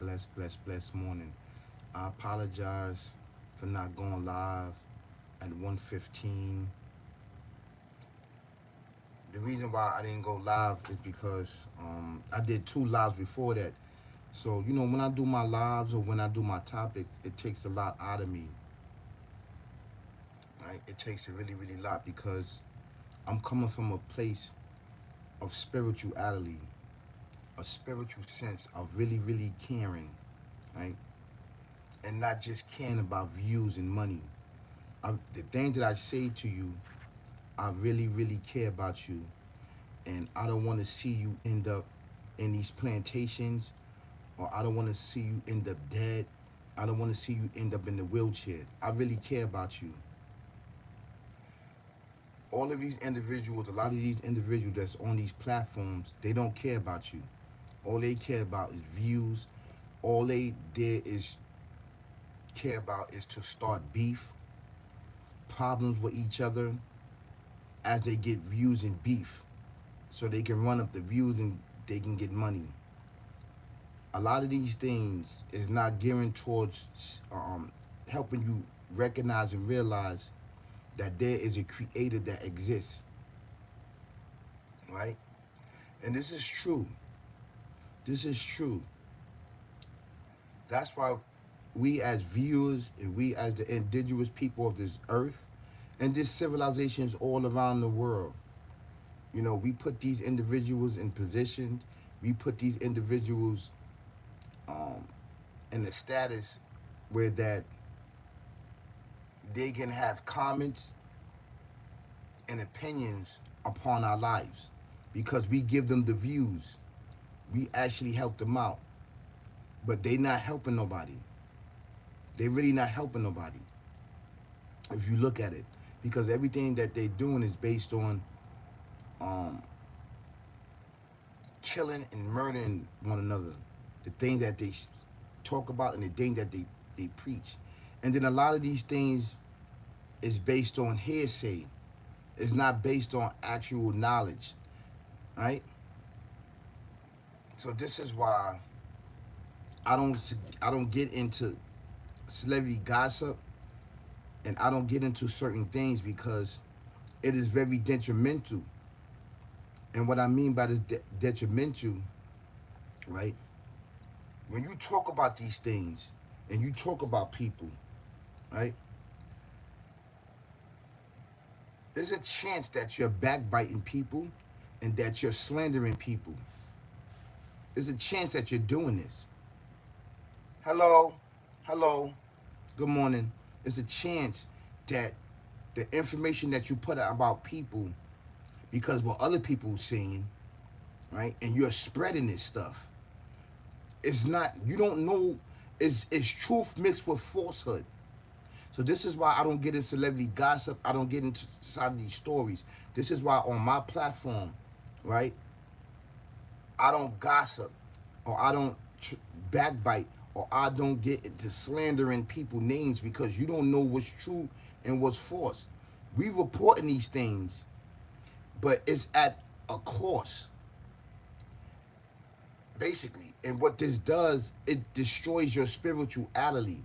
blessed morning. I apologize for not going live at 1:15. The reason why I didn't go live is because I did two lives before that. So, when I do my lives or when I do my topics, it takes a lot out of me, right? It takes a really lot because I'm coming from a place of spirituality, a spiritual sense of really caring, right? And not just caring about views and money. The things that I say to you, I really care about you, and I don't want to see you end up in these plantations, or I don't want to see you end up dead. I don't want to see you end up in the wheelchair. I really care about you. All of these individuals, a lot of these individuals that's on these platforms, they don't care about you. All they care about is views. All they did is care about is to start beef, problems with each other as they get views and beef, so they can run up the views and they can get money. A lot of these things is not gearing towards helping you recognize and realize that there is a creator that exists, right? And this is true. This is true. That's why we as viewers and we as the indigenous people of this earth and this civilizations all around the world, we put these individuals in positions. We put these individuals in a status where that they can have comments and opinions upon our lives because we give them the views. We actually help them out, but they not helping nobody. They really not helping nobody if you look at it, because everything that they doing is based on um, killing and murdering one another. The things that they talk about and the things that they preach, and then a lot of these things is based on hearsay. It's not based on actual knowledge, right? So this is why I don't get into celebrity gossip, and I don't get into certain things because it is very detrimental. And what I mean by this detrimental, right? When you talk about these things and you talk about people, right? There's a chance that you're backbiting people and that you're slandering people. There's a chance that you're doing this. Hello, hello, good morning. There's a chance that the information that you put out about people, because what other people are saying, right, and you're spreading this stuff, it's not, you don't know, it's truth mixed with falsehood. So this is why I don't get into celebrity gossip. I don't get into side of these stories. This is why on my platform, right, I don't gossip, or I don't backbite, or I don't get into slandering people names, because you don't know what's true and what's false. We reporting these things, but it's at a cost, basically. And what this does, it destroys your spirituality.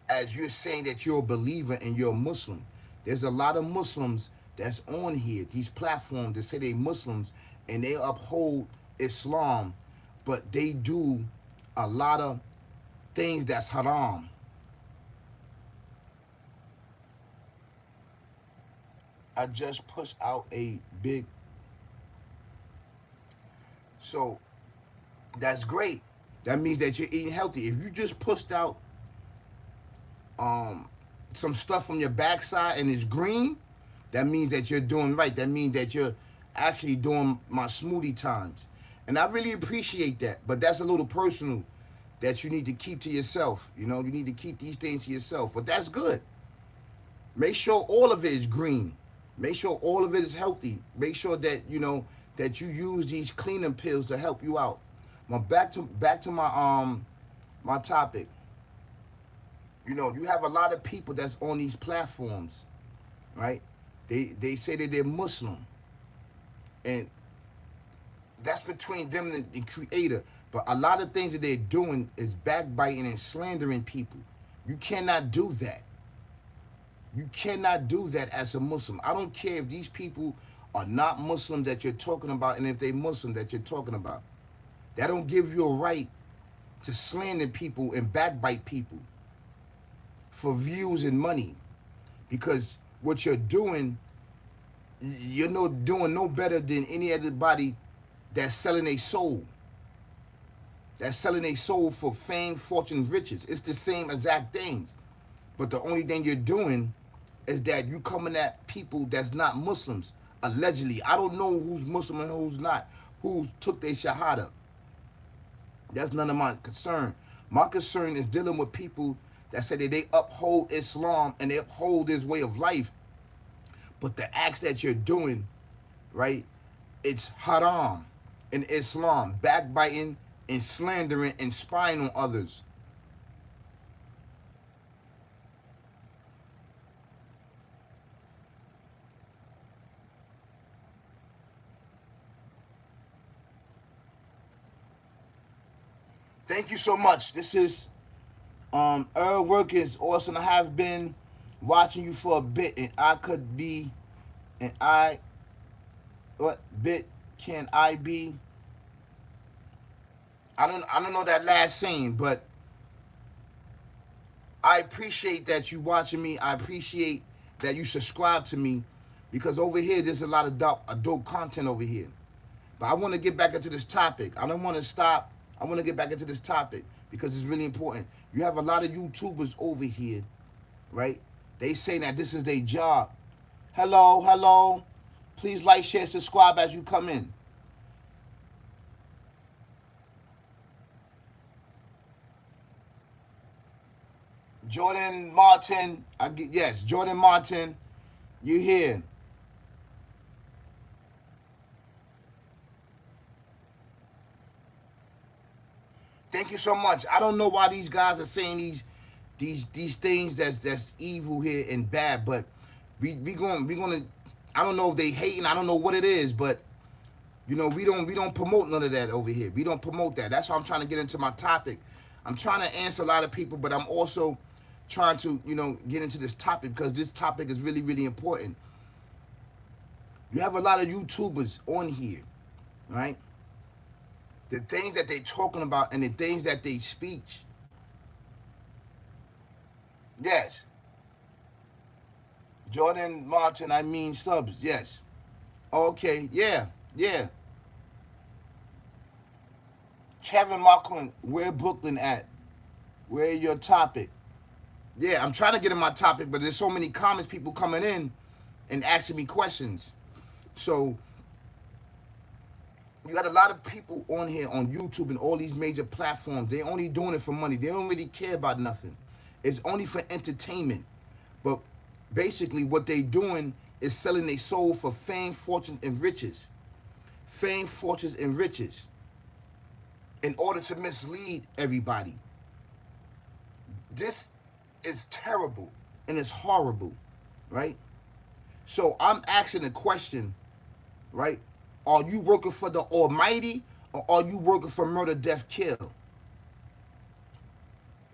As you're saying that you're a believer and you're a Muslim, there's a lot of Muslims that's on here, these platforms that say they Muslims and they uphold Islam, but they do a lot of things that's haram. I just pushed out a big, so that's great. That means that you're eating healthy. If you just pushed out um some stuff from your backside and it's green, that means that you're doing right. That means that you're actually doing my smoothie times. And I really appreciate that. But that's a little personal that you need to keep to yourself. You need to keep these things to yourself. But that's good. Make sure all of it is green. Make sure all of it is healthy. Make sure that that you use these cleaning pills to help you out. Well, back to my topic. You have a lot of people that's on these platforms, right? They say that they're Muslim, and that's between them and the creator. But a lot of things that they're doing is backbiting and slandering people. You cannot do that. You cannot do that as a Muslim. I don't care if these people are not Muslim that you're talking about, and if they Muslim that you're talking about. That don't give you a right to slander people and backbite people for views and money. Because what you're doing, you're doing no better than any other body that's selling a soul. That's selling a soul for fame, fortune, riches. It's the same exact things. But the only thing you're doing is that you coming at people that's not Muslims, allegedly. I don't know who's Muslim and who's not, who took their shahada. That's none of my concern. My concern is dealing with people that say that they uphold Islam and they uphold this way of life. But the acts that you're doing, right, it's haram in Islam, backbiting and slandering and spying on others. Thank you so much. This is Earl Workins. Awesome. I have been watching you for a bit, and I could be, and I, what bit can I be? I don't know that last scene, but I appreciate that you watching me. I appreciate that you subscribe to me, because over here there's a lot of dope content over here. But I want to get back into this topic. I don't want to stop. I want to get back into this topic because it's really important. You have a lot of YouTubers over here, right? They say that this is their job. Hello, hello. Please like, share, subscribe as you come in. Jordan Martin, yes, Jordan Martin, you here. Thank you so much. I don't know why these guys are saying these things that's evil here and bad, but we gonna I don't know if they hating, I don't know what it is, but we don't promote none of that over here. We don't promote that. That's why I'm trying to get into my topic. I'm trying to answer a lot of people, but I'm also trying to, get into this topic because this topic is really, really important. You have a lot of YouTubers on here, right? The things that they talking about and the things that they speak. Yes. Jordan Martin, I mean subs, yes. Okay, yeah, yeah. Kevin Markland, where Brooklyn at? Where your topic? Yeah, I'm trying to get in my topic, but there's so many comments, people coming in and asking me questions. So you got a lot of people on here on YouTube and all these major platforms. They only doing it for money. They don't really care about nothing. It's only for entertainment. But basically what they doing is selling their soul for fame, fortune, and riches. Fame, fortunes, and riches. In order to mislead everybody. This is terrible and it's horrible, right? So I'm asking a question, right? Are you working for the Almighty or are you working for murder, death, kill?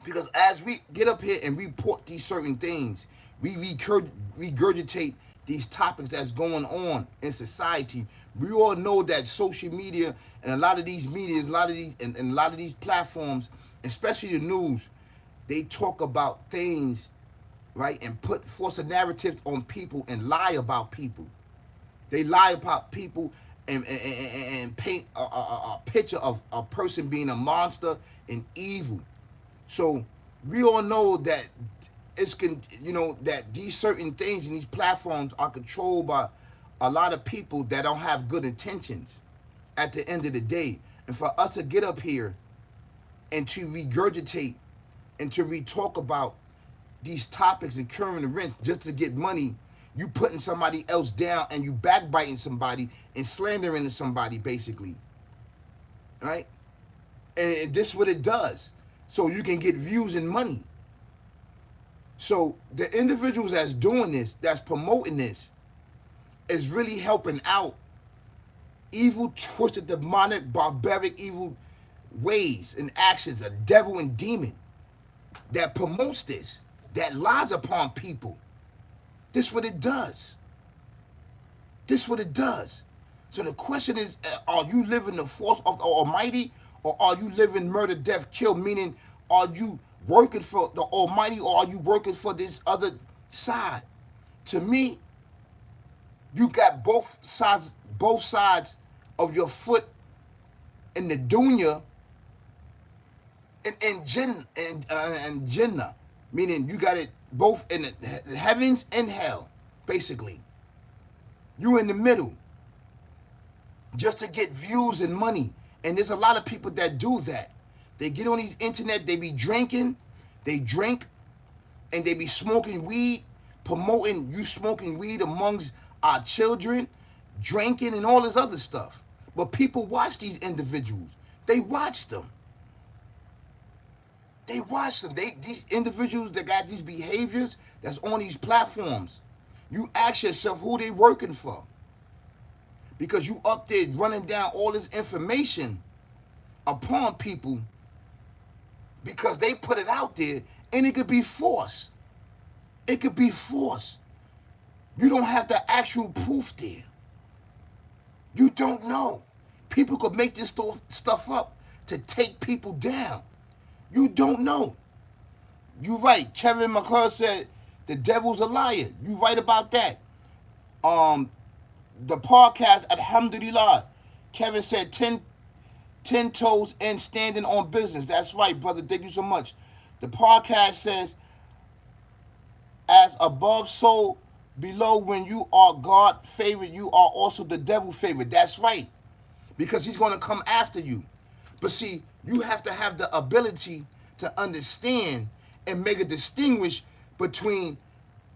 Because as we get up here and report these certain things, we regurgitate these topics that's going on in society. We all know that social media and a lot of these medias, and a lot of these platforms, especially the news, they talk about things, right, and force a narrative on people and lie about people. They lie about people and paint a picture of a person being a monster and evil. So we all know that that these certain things and these platforms are controlled by a lot of people that don't have good intentions at the end of the day. And for us to get up here and to regurgitate and to re-talk about these topics and current events just to get money, you putting somebody else down and you backbiting somebody and slandering somebody, basically, right? And this is what it does. So you can get views and money. So the individuals that's doing this, that's promoting this, is really helping out evil, twisted, demonic, barbaric, evil ways and actions, a devil and demon that promotes this, that lies upon people. This is what it does. This is what it does. So the question is, are you living the force of the Almighty, or are you living murder, death, kill? Meaning, are you working for the Almighty, or are you working for this other side? To me, you got both sides of your foot in the dunya and Jinnah, meaning you got it both in the heavens and hell, basically. You in the middle, just to get views and money. And there's a lot of people that do that. They get on these internet, they be drinking, they drink, and they be smoking weed, promoting you smoking weed amongst our children, drinking, and all this other stuff. But people watch these individuals. They watch them. They watch them. These individuals that got these behaviors that's on these platforms. You ask yourself who they working for. Because you up there running down all this information upon people because they put it out there, and it could be force. It could be force. You don't have the actual proof there. You don't know. People could make this stuff up to take people down. You don't know. You're right. Kevin McClure said the devil's a liar. You right about that. The podcast, Alhamdulillah, Kevin said 10 toes and standing on business. That's right, brother. Thank you so much. The podcast says, as above, so below. When you are God favorite, you are also the devil favorite. That's right. Because he's going to come after you. But see, you have to have the ability to understand and make a distinguish between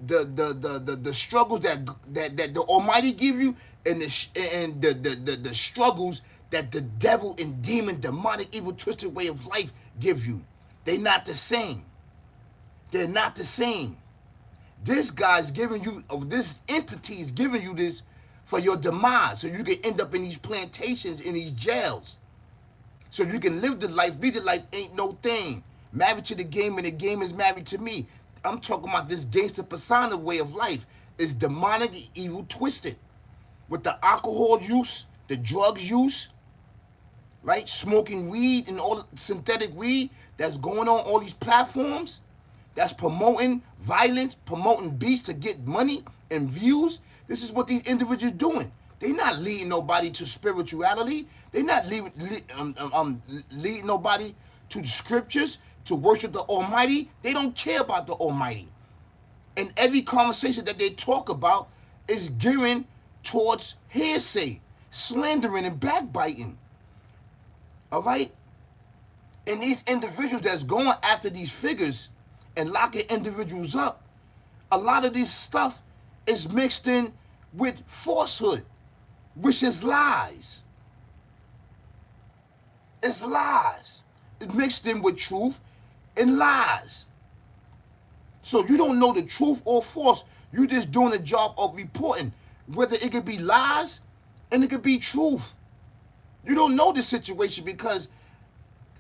the struggles that the Almighty give you and the struggles that the devil and demon, demonic, evil, twisted way of life give you. They're not the same. They're not the same. This guy's giving you, this entity is giving you this for your demise, so you can end up in these plantations, in these jails. So you can live the life, be the life, ain't no thing. Married to the game, and the game is married to me. I'm talking about this gangster persona way of life. It's demonic, evil, twisted. With the alcohol use, the drugs use, right? Smoking weed and all the synthetic weed that's going on all these platforms, that's promoting violence, promoting beats to get money and views. This is what these individuals doing. They're not leading nobody to spirituality. They're not leading nobody to the scriptures, to worship the Almighty. They don't care about the Almighty. And every conversation that they talk about is gearing towards hearsay, slandering, and backbiting. All right? And these individuals that's going after these figures and locking individuals up, a lot of this stuff is mixed in with falsehood, which is lies. It's lies. It's mixed in with truth and lies. So you don't know the truth or false. You're just doing a job of reporting, whether it could be lies and it could be truth. You don't know the situation because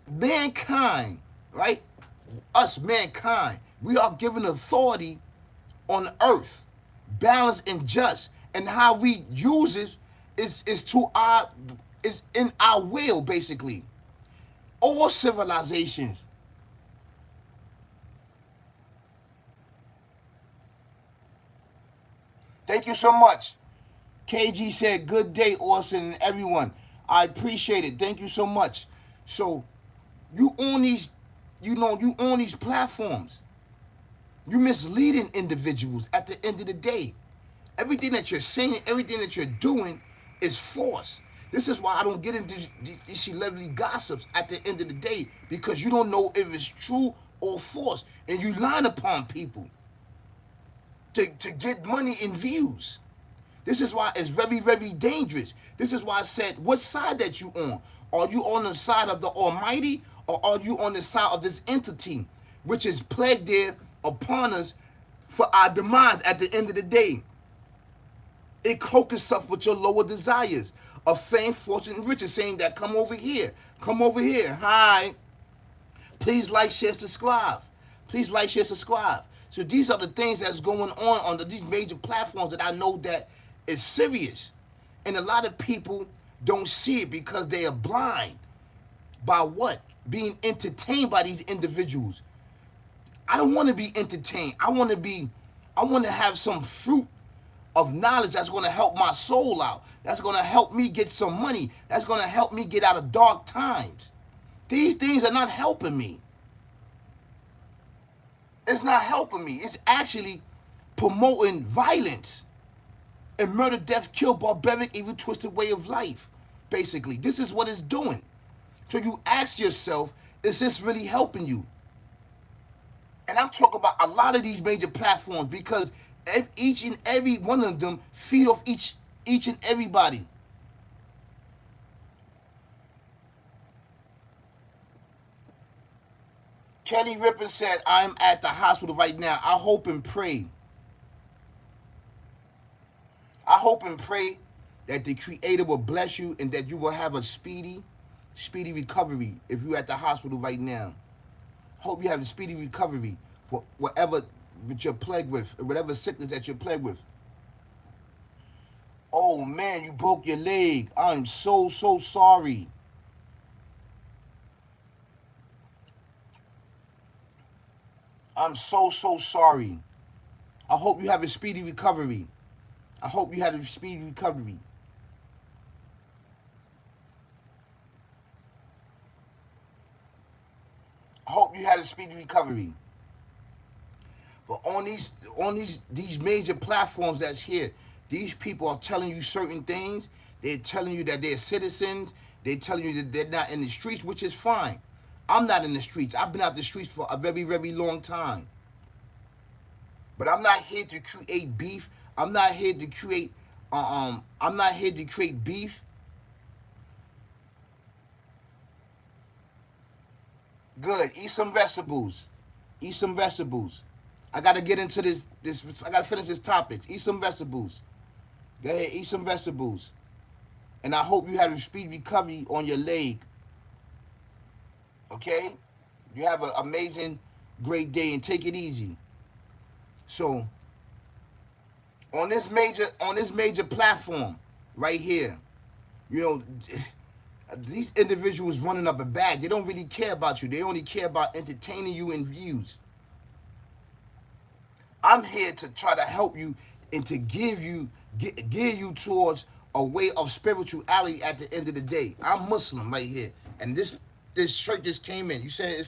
mankind, right? Us, mankind, we are given authority on earth, balanced and just, and how we use it is in our will, basically. All civilizations. Thank you so much. KG said, good day, Austin, and everyone. I appreciate it. Thank you so much. So, you own these, you own these platforms. You misleading individuals at the end of the day. Everything that you're saying, everything that you're doing is false. This is why I don't get into these celebrity gossips at the end of the day, because you don't know if it's true or false. And you lying upon people to get money and views. This is why it's very, very dangerous. This is why I said, what side that you on? Are you on the side of the Almighty, or are you on the side of this entity, which is plagued there upon us for our demise at the end of the day? It cloaks itself with your lower desires. of fame, fortune, and riches, saying that come over here, come over here. Hi, please like, share, subscribe. Please like, share, subscribe. So these are the things that's going on these major platforms that I know that is serious. And a lot of people don't see it because they are blind by what? Being entertained by these individuals. I don't want to be entertained. I want to have some fruit of knowledge that's going to help my soul out. That's going to help me get some money. That's going to help me get out of dark times. These things are not helping me. It's not helping me. It's actually promoting violence and murder, death, kill, barbaric, evil, twisted way of life. Basically, this is what it's doing. So you ask yourself, is this really helping you? And I'm talking about a lot of these major platforms because each and every one of them feed off each and everybody. Kelly Rippon said, I'm at the hospital right now. I hope and pray that the Creator will bless you and that you will have a speedy recovery if you're at the hospital right now. Hope you have a speedy recovery for whatever that you're plagued with, whatever sickness that you're plagued with. Oh man, you broke your leg. I'm so sorry. I'm so sorry. I hope you have a speedy recovery. I hope you had a speedy recovery. I hope you had a speedy recovery. But on these major platforms that's here, these people are telling you certain things. They're telling you that they're citizens. They're telling you that they're not in the streets, which is fine. I'm not in the streets. I've been out the streets for a very, very long time. But I'm not here to create beef. I'm not here to create I'm not here to create beef. Good. Eat some vegetables. Eat some vegetables. I gotta get into this I gotta finish this topic. Eat some vegetables. Go ahead, eat some vegetables. And I hope you have a speedy recovery on your leg. Okay? You have an amazing, great day and take it easy. So on this major platform right here, you know, these individuals running up a bag, they don't really care about you. They only care about entertaining you and views. I'm here to try to help you and to give you towards a way of spirituality at the end of the day. I'm Muslim right here. And this shirt just came in. You said it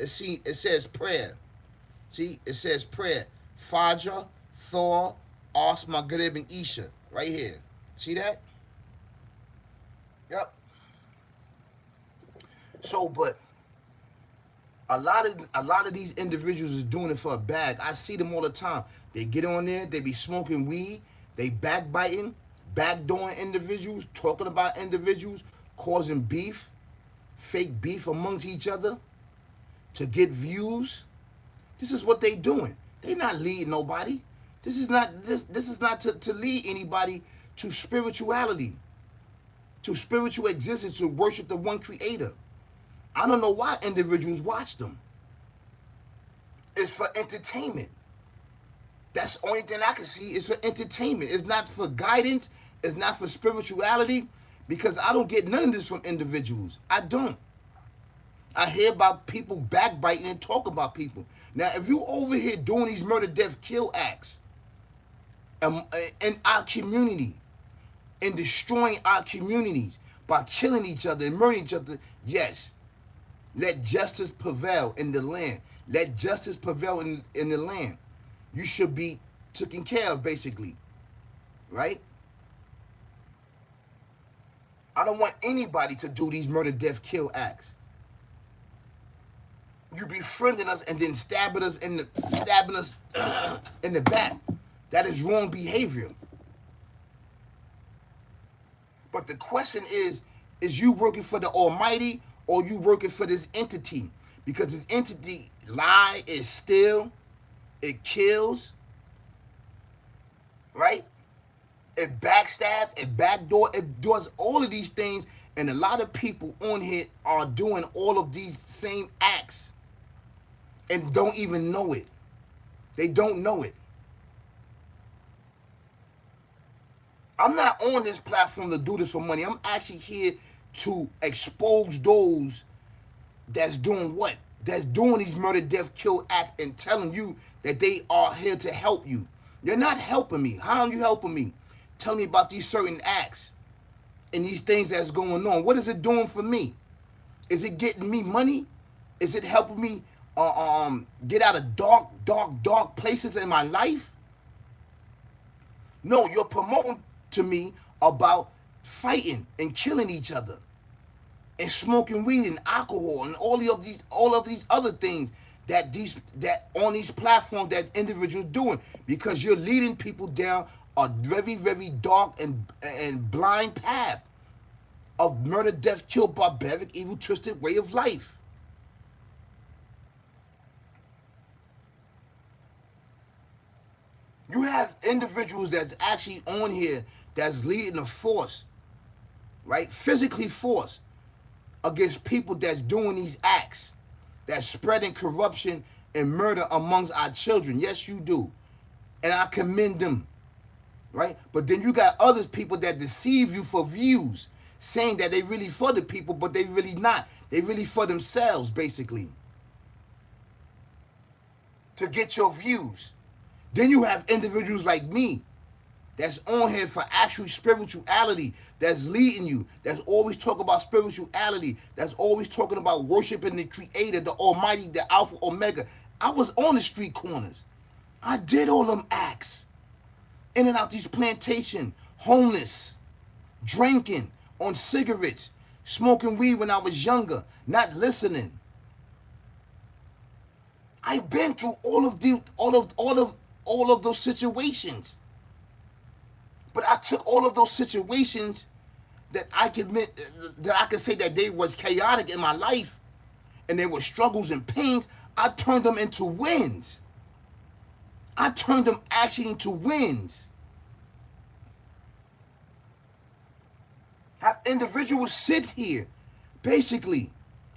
says prayer. See, it says prayer. Fajr, Thor, Ars, Maghrib, and Isha. Right here. See that? Yep. So, but a lot of these individuals is doing it for a bag. I see them all the time. They get on there, they be smoking weed, they backbiting, backdooring individuals, talking about individuals, causing beef, fake beef amongst each other to get views. This is what they doing. They not leading nobody. This is not to lead anybody to spirituality, to spiritual existence, to worship the one creator. I don't know why individuals watch them. It's for entertainment. That's the only thing I can see is for entertainment. It's not for guidance. It's not for spirituality because I don't get none of this from individuals. I don't. I hear about people backbiting and talk about people. Now, if you over here doing these murder, death, kill acts in our community and destroying our communities by killing each other and murdering each other, yes, let justice prevail in the land. Let justice prevail in the land. You should be taken care of, basically. Right? I don't want anybody to do these murder, death, kill acts. You befriending us and then stabbing us in the back. That is wrong behavior. But the question is you working for the Almighty or you working for this entity? Because this entity lie, it steal, it kills, right? It backstab, it backdoor, it does all of these things, and a lot of people on here are doing all of these same acts and don't even know it. They don't know it. I'm not on this platform to do this for money. I'm actually here to expose those that's doing what? That's doing these murder, death, kill act and telling you that they are here to help you. You're not helping me. How are you helping me? Tell me about these certain acts and these things that's going on. What is it doing for me? Is it getting me money? Is it helping me get out of dark places in my life? No, you're promoting to me about fighting and killing each other and smoking weed and alcohol and all of these other things that on these platforms that individuals doing, because you're leading people down a very, very dark and blind path of murder, death, kill, barbaric, evil, twisted way of life. You have individuals that's actually on here that's leading a force, right? Physically force against people that's doing these acts, that's spreading corruption and murder amongst our children. Yes, you do. And I commend them, right? But then you got other people that deceive you for views, saying that they really for the people, but they really not. They really for themselves, basically, to get your views. Then you have individuals like me that's on here for actual spirituality, that's leading you, that's always talking about spirituality, that's always talking about worshiping the Creator, the Almighty, the Alpha, Omega. I was on the street corners. I did all them acts. In and out these plantations, homeless, drinking, on cigarettes, smoking weed when I was younger, not listening. I've been through all of those situations. But I took all of those situations that I could say that they was chaotic in my life and they were struggles and pains. I turned them into wins. I turned them actually into wins. Have individuals sit here, basically,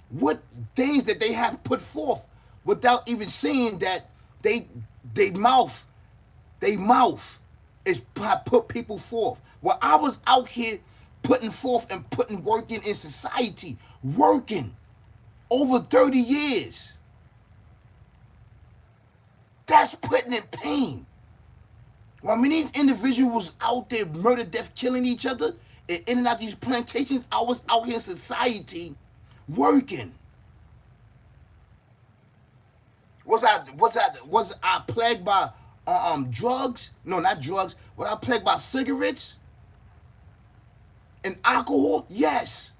what things that they have put forth without even saying that they mouth is put people forth. Well, I was out here putting forth and putting work in society, working over 30 years. That's putting in pain. Well, I mean, these individuals out there murder, death, killing each other, and in and out these plantations, I was out here in society working. Was I plagued by drugs? No, not drugs. Was I plagued by cigarettes and alcohol? Yes.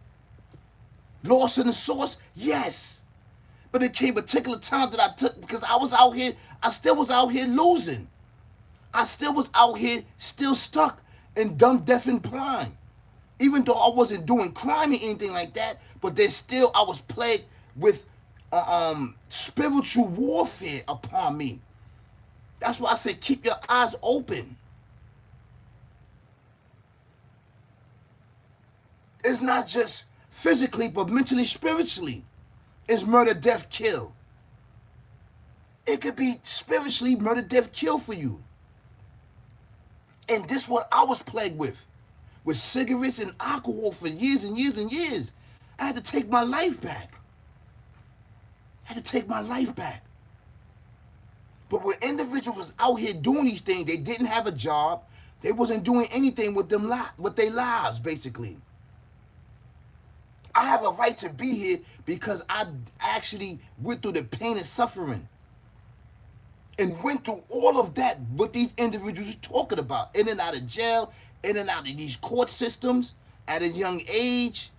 Lost in the source? Yes. But it came a particular time that I took because I was out here, I still was out here losing. I still was out here still stuck in dumb, deaf, and blind. Even though I wasn't doing crime or anything like that, but there's still I was plagued with spiritual warfare upon me. That's why I said keep your eyes open. It's not just physically, but mentally, spiritually. It's murder, death, kill. It could be spiritually murder, death, kill for you. And this what I was plagued with cigarettes and alcohol for years and years and years. I had to take my life back. I had to take my life back. But when individuals was out here doing these things, they didn't have a job. They wasn't doing anything with their lives, basically. I have a right to be here because I actually went through the pain and suffering and went through all of that, what these individuals are talking about, in and out of jail, in and out of these court systems at a young age,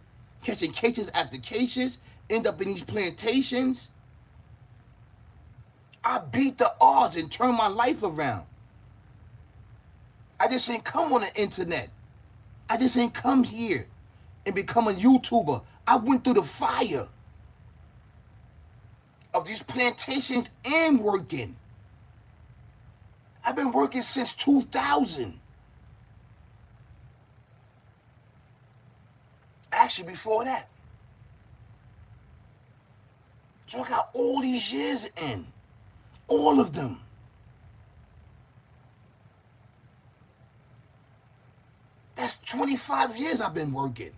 catching cases after cases, end up in these plantations. I beat the odds and turned my life around. I just ain't come on the internet. I just ain't come here and become a YouTuber. I went through the fire of these plantations and working. I've been working since 2000. Actually, before that. So I got all these years in. All of them. That's 25 years I've been working.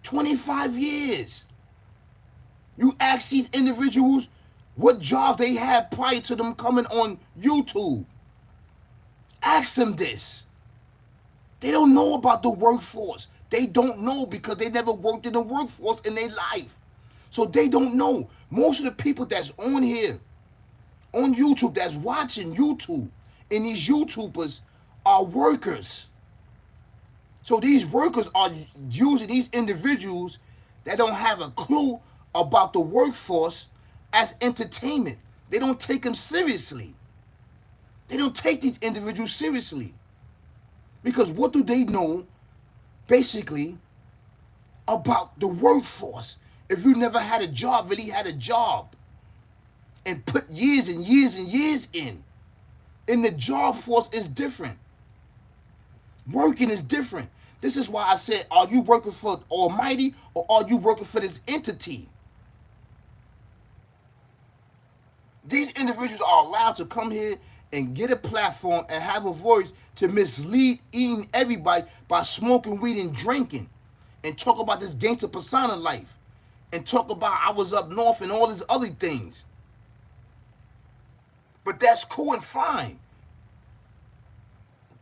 25 years. You ask these individuals what jobs they had prior to them coming on YouTube. Ask them this. They don't know about the workforce. They don't know because they never worked in the workforce in their life. So they don't know. Most of the people that's on here, on YouTube, that's watching YouTube, and these YouTubers are workers. So these workers are using these individuals that don't have a clue about the workforce as entertainment. They don't take them seriously. They don't take these individuals seriously. Because what do they know, basically, about the workforce? If you never had a job, really had a job, and put years and years and years in the job force is different. Working is different. This is why I said, are you working for Almighty or are you working for this entity? These individuals are allowed to come here and get a platform and have a voice to mislead everybody by smoking weed and drinking and talk about this gangster persona life and talk about I was up north and all these other things. But that's cool and fine.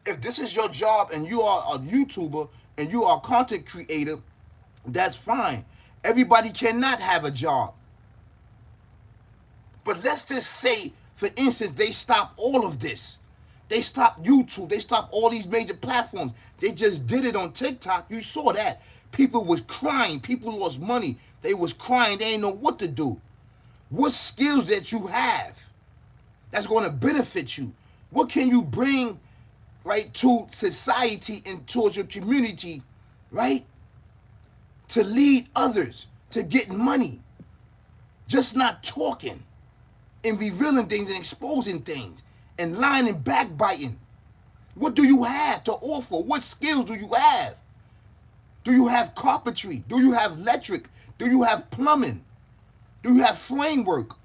If this is your job and you are a YouTuber and you are a content creator, that's fine. Everybody cannot have a job. But let's just say, for instance, they stop all of this. They stopped YouTube. They stopped all these major platforms. They just did it on TikTok. You saw that. People was crying. People lost money. They was crying. They didn't know what to do. What skills that you have that's going to benefit you? What can you bring, right, to society and towards your community, right, to lead others, to get money? Just not talking and revealing things and exposing things and lying and backbiting. What do you have to offer? What skills do you have? Do you have carpentry? Do you have electric? Do you have plumbing? Do you have framework?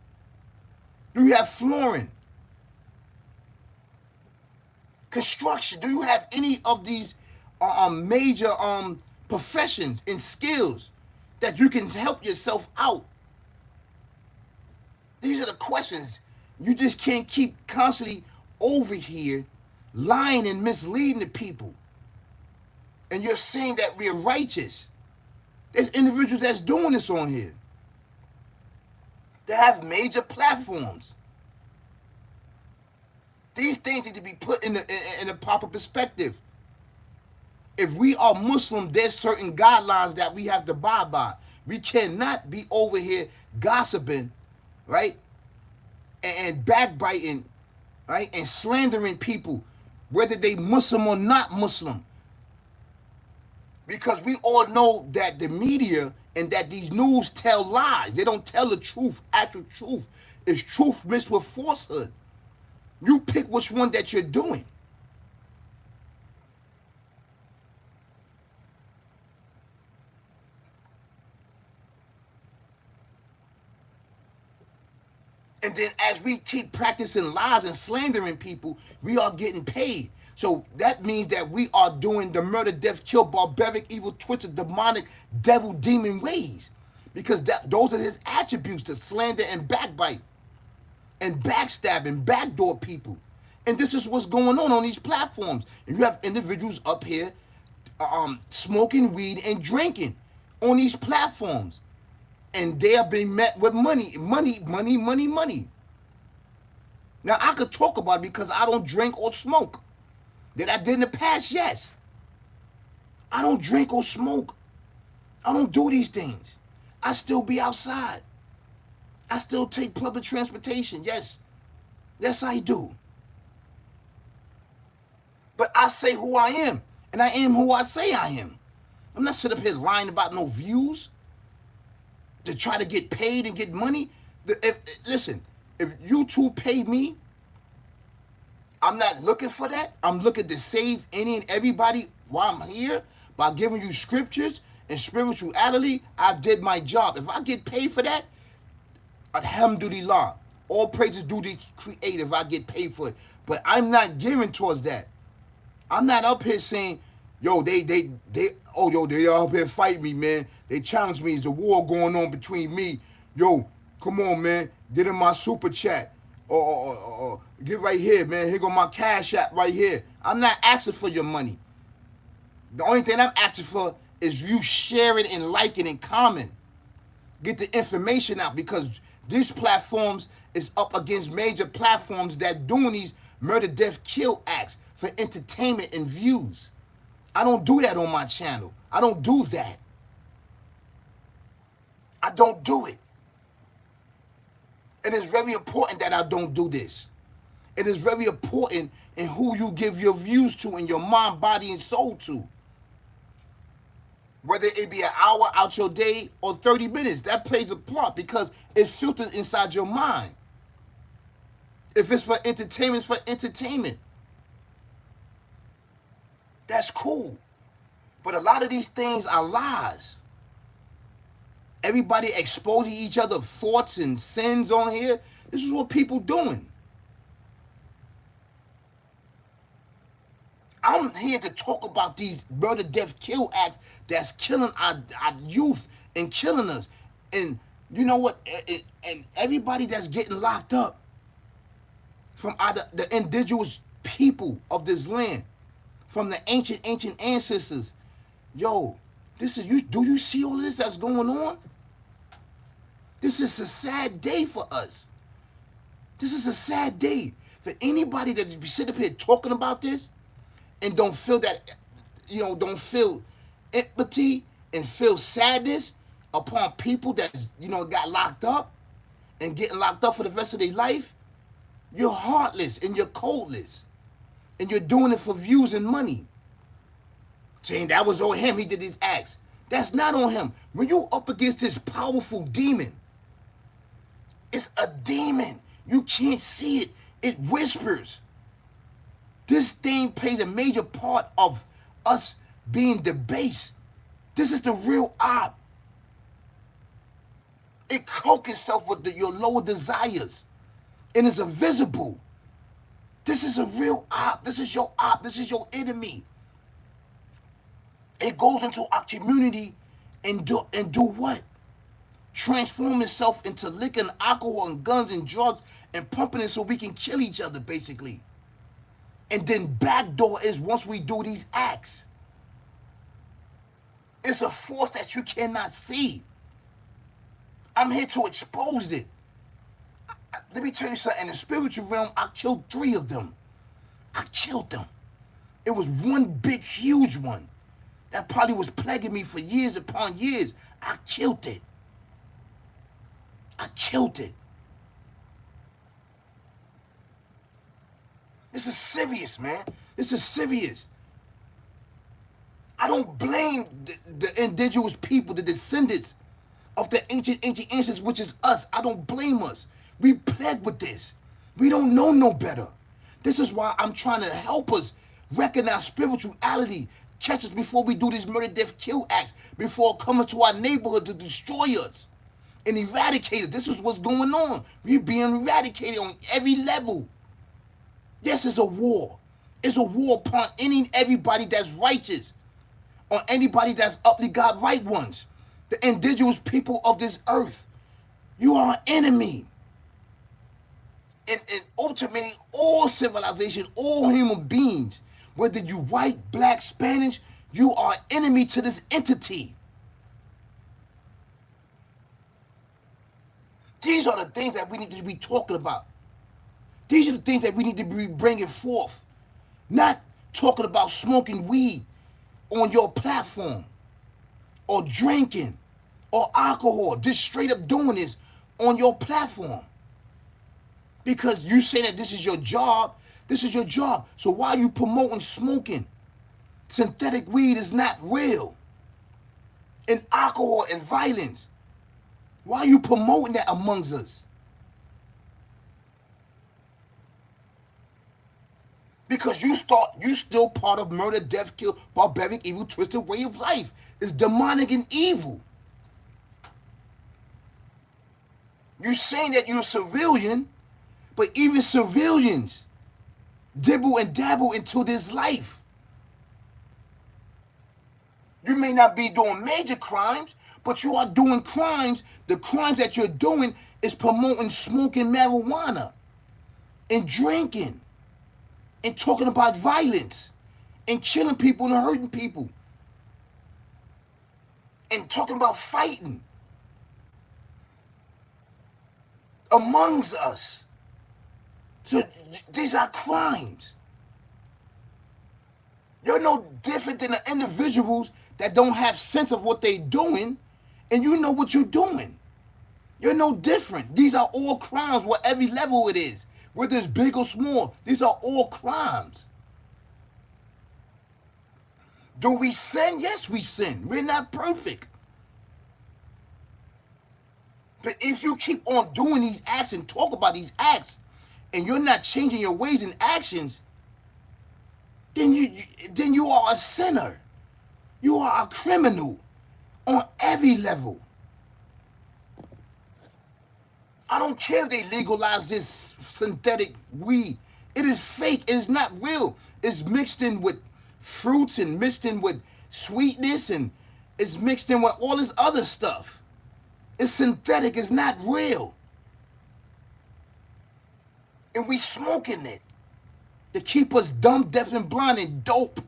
Do you have flooring? Construction? Do you have any of these major professions and skills that you can help yourself out? These are the questions. You just can't keep constantly over here lying and misleading the people. And you're saying that we're righteous. There's individuals that's doing this on here. They have major platforms. These things need to be put in the proper perspective. If we are Muslim, there's certain guidelines that we have to abide by. We cannot be over here gossiping, right? And backbiting, right? And slandering people, whether they Muslim or not Muslim. Because we all know that the media and that these news tell lies. They don't tell the truth, actual truth. It's truth mixed with falsehood. You pick which one that you're doing. And then as we keep practicing lies and slandering people, we are getting paid. So that means that we are doing the murder, death, kill, barbaric, evil, twisted, demonic, devil, demon ways. Because those are his attributes, to slander and backbite and backstab and backdoor people. And this is what's going on these platforms. And you have individuals up here smoking weed and drinking on these platforms. And they are being met with money. Now, I could talk about it because I don't drink or smoke. That I did in the past, yes. I don't drink or smoke. I don't do these things. I still be outside. I still take public transportation, yes. Yes, I do. But I say who I am, and I am who I say I am. I'm not sitting up here lying about no views to try to get paid and get money. Listen, if YouTube paid me, I'm not looking for that. I'm looking to save any and everybody while I'm here by giving you scriptures and spirituality, I've did my job. If I get paid for that, alhamdulillah. All praises due to the creator if I get paid for it. But I'm not gearing towards that. I'm not up here saying, yo, they up here fight me, man. They challenge me. There's a war going on between me. Yo, come on, man. Get in my super chat. Or get right here, man. Here go my cash app right here. I'm not asking for your money. The only thing I'm asking for is you sharing and liking and comment. Get the information out, because these platforms is up against major platforms that doing these murder, death, kill acts for entertainment and views. I don't do that on my channel. I don't do that. I don't do it. And it's very important that I don't do this. It is very important in who you give your views to and your mind, body, and soul to. Whether it be an hour out your day or 30 minutes, that plays a part because it filters inside your mind. If it's for entertainment, it's for entertainment. That's cool. But a lot of these things are lies. Everybody exposing each other faults and sins on here. This is what people doing. I'm here to talk about these murder, death, kill acts that's killing our youth and killing us. And you know what? And everybody that's getting locked up from the indigenous people of this land, from the ancient ancestors. Yo, this is you. Do you see all of this that's going on? This is a sad day for us. This is a sad day for anybody that sit up here talking about this and don't feel that, don't feel empathy and feel sadness upon people that, got locked up and getting locked up for the rest of their life. You're heartless and you're coldless. And you're doing it for views and money. Saying that was on him, he did these acts. That's not on him. When you up against this powerful demon, it's a demon. You can't see it. It whispers. This thing plays a major part of us being debased. This is the real op. It cloaks itself with your lower desires. And it's invisible. This is a real op. This is your op. This is your enemy. It goes into our community and do what? Transform itself into liquor and alcohol and guns and drugs and pumping it so we can kill each other, basically. And then backdoor is once we do these acts. It's a force that you cannot see. I'm here to expose it. Let me tell you something. In the spiritual realm, I killed 3 of them. I killed them. It was one big, huge one that probably was plaguing me for years upon years. I killed it. I killed it. This is serious, man. This is serious. I don't blame the indigenous people, the descendants of the ancient ancestors, which is us. I don't blame us. We plagued with this. We don't know no better. This is why I'm trying to help us recognize spirituality, catch us before we do these murder, death, kill acts, before coming to our neighborhood to destroy us and eradicate us. This is what's going on. We're being eradicated on every level. Yes, it's a war. It's a war upon any and everybody that's righteous, on anybody that's uply God right ones, the indigenous people of this earth. You are an enemy. And ultimately, all civilization, all human beings, whether you white, black, Spanish, you are enemy to this entity. These are the things that we need to be talking about. These are the things that we need to be bringing forth. Not talking about smoking weed on your platform or drinking or alcohol. Just straight up doing this on your platform. Because you say that this is your job. This is your job. So why are you promoting smoking? Synthetic weed is not real. And alcohol and violence. Why are you promoting that amongst us? Because you still part of murder, death, kill, barbaric, evil, twisted way of life. It's demonic and evil. You saying that you're a civilian, but even civilians dibble and dabble into this life. You may not be doing major crimes, but you are doing crimes. The crimes that you're doing is promoting smoking marijuana and drinking and talking about violence and killing people and hurting people and talking about fighting amongst us. So these are crimes. You're no different than the individuals that don't have sense of what they're doing, and you know what you're doing. You're no different. These are all crimes, whatever level it is, whether it's big or small. These are all crimes. Do we sin? Yes, we sin. We're not perfect. But if you keep on doing these acts and talk about these acts, and you're not changing your ways and actions, then you are a sinner. You are a criminal on every level. I don't care if they legalize this synthetic weed. It is fake. It is not real. It's mixed in with fruits and mixed in with sweetness, and it's mixed in with all this other stuff. It's synthetic. It's not real. And we smoking it to keep us dumb, deaf, and blind and dope.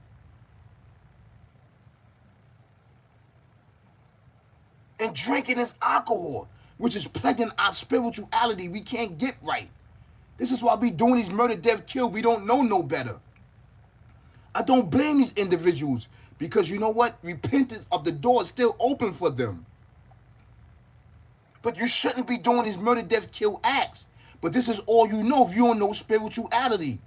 And drinking is alcohol, which is plaguing our spirituality. We can't get right. This is why we doing these murder, death, kill. We don't know no better. I don't blame these individuals, because you know what? Repentance of the door is still open for them. But you shouldn't be doing these murder, death, kill acts. But this is all you know if you don't know spirituality.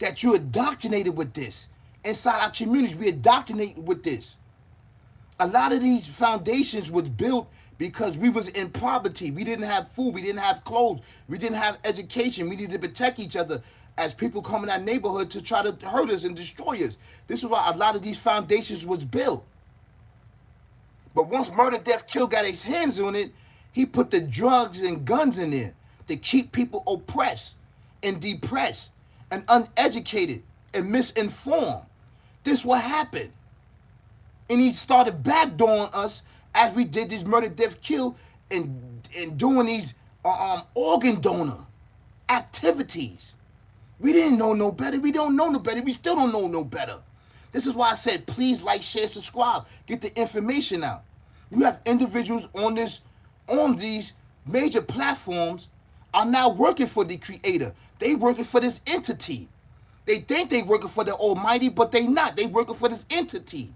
That you're indoctrinated with this. Inside our communities, we're indoctrinated with this. A lot of these foundations was built because we was in poverty. We didn't have food. We didn't have clothes. We didn't have education. We needed to protect each other as people come in our neighborhood to try to hurt us and destroy us. This is why a lot of these foundations was built. But once murder, death, kill got his hands on it, he put the drugs and guns in there to keep people oppressed and depressed and uneducated and misinformed. This what happened. And he started backdooring us as we did this murder, death, kill, and doing these organ donor activities. We didn't know no better. We don't know no better. We still don't know no better. This is why I said, please like, share, subscribe. Get the information out. You have individuals on these major platforms are now working for the creator. They working for this entity. They think they working for the Almighty, but they not. They working for this entity.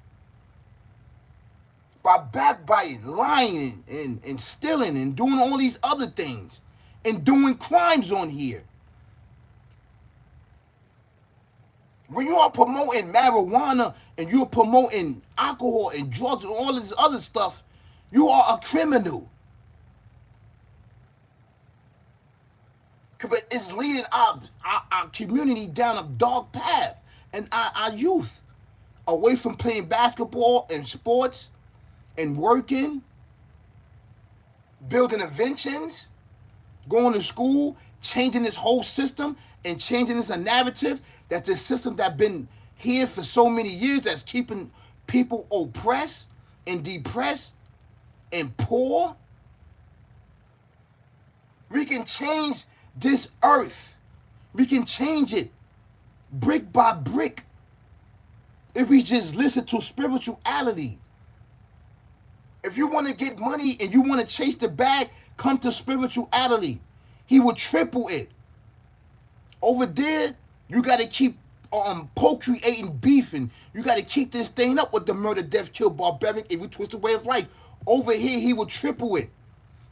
By backbiting, lying, and stealing, and doing all these other things, and doing crimes on here. When you are promoting marijuana and you're promoting alcohol and drugs and all of this other stuff, you are a criminal. But it's leading our community down a dark path, and our youth away from playing basketball and sports and working, building inventions, going to school, changing this whole system and changing this a narrative that this system that been here for so many years that's keeping people oppressed and depressed and poor. We can change this earth. We can change it brick by brick if we just listen to spirituality. If you want to get money and you want to chase the bag, come to spirituality. He will triple it. Over there, you got to keep procreating, beefing. You got to keep this thing up with the murder, death, kill, barbaric, evil, twisted way of life. Over here, he will triple it.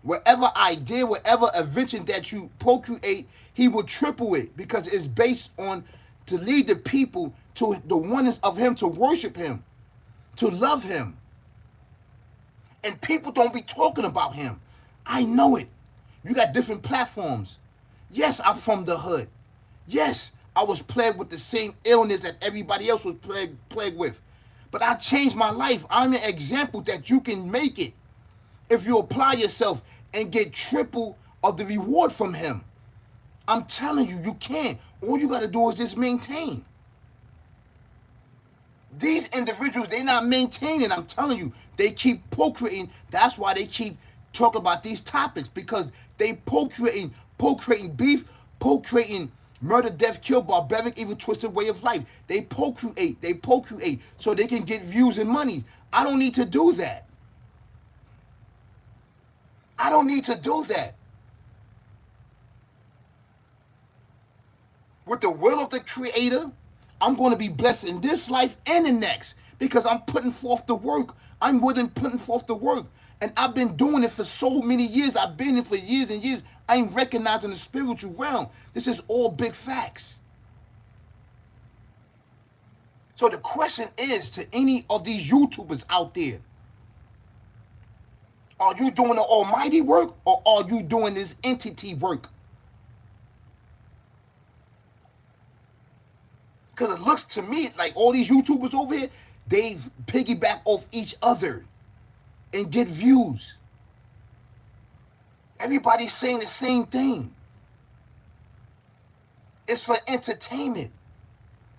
Whatever idea, whatever invention that you procreate, he will triple it, because it's based on to lead the people to the oneness of him, to worship him, to love him. And people don't be talking about him. I know it. You got different platforms. Yes, I'm from the hood. Yes, I was plagued with the same illness that everybody else was plagued with. But I changed my life. I'm an example that you can make it if you apply yourself and get triple of the reward from him. I'm telling you, you can. All you got to do is just maintain. These individuals, they're not maintaining. I'm telling you, they keep procreating. That's why they keep talking about these topics, because they procreating beef, procreating murder, death, kill, barbaric, even twisted way of life. They procreate so they can get views and money. I don't need to do that. I don't need to do that. With the will of the Creator, I'm going to be blessed in this life and the next because I'm putting forth the work. I'm willing putting forth the work. And I've been doing it for so many years. I've been in it for years and years. I ain't recognizing the spiritual realm. This is all big facts. So the question is to any of these YouTubers out there, are you doing the almighty work or are you doing this entity work? Because it looks to me like all these YouTubers over here, they piggyback off each other and get views. Everybody's saying the same thing. It's for entertainment.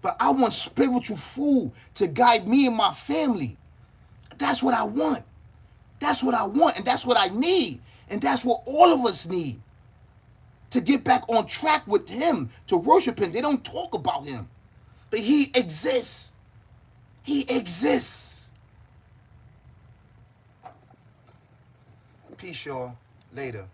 But I want spiritual food to guide me and my family. That's what I want. That's what I want, and that's what I need. And that's what all of us need. To get back on track with him, to worship him. They don't talk about him. But he exists. He exists. Peace, y'all. Later.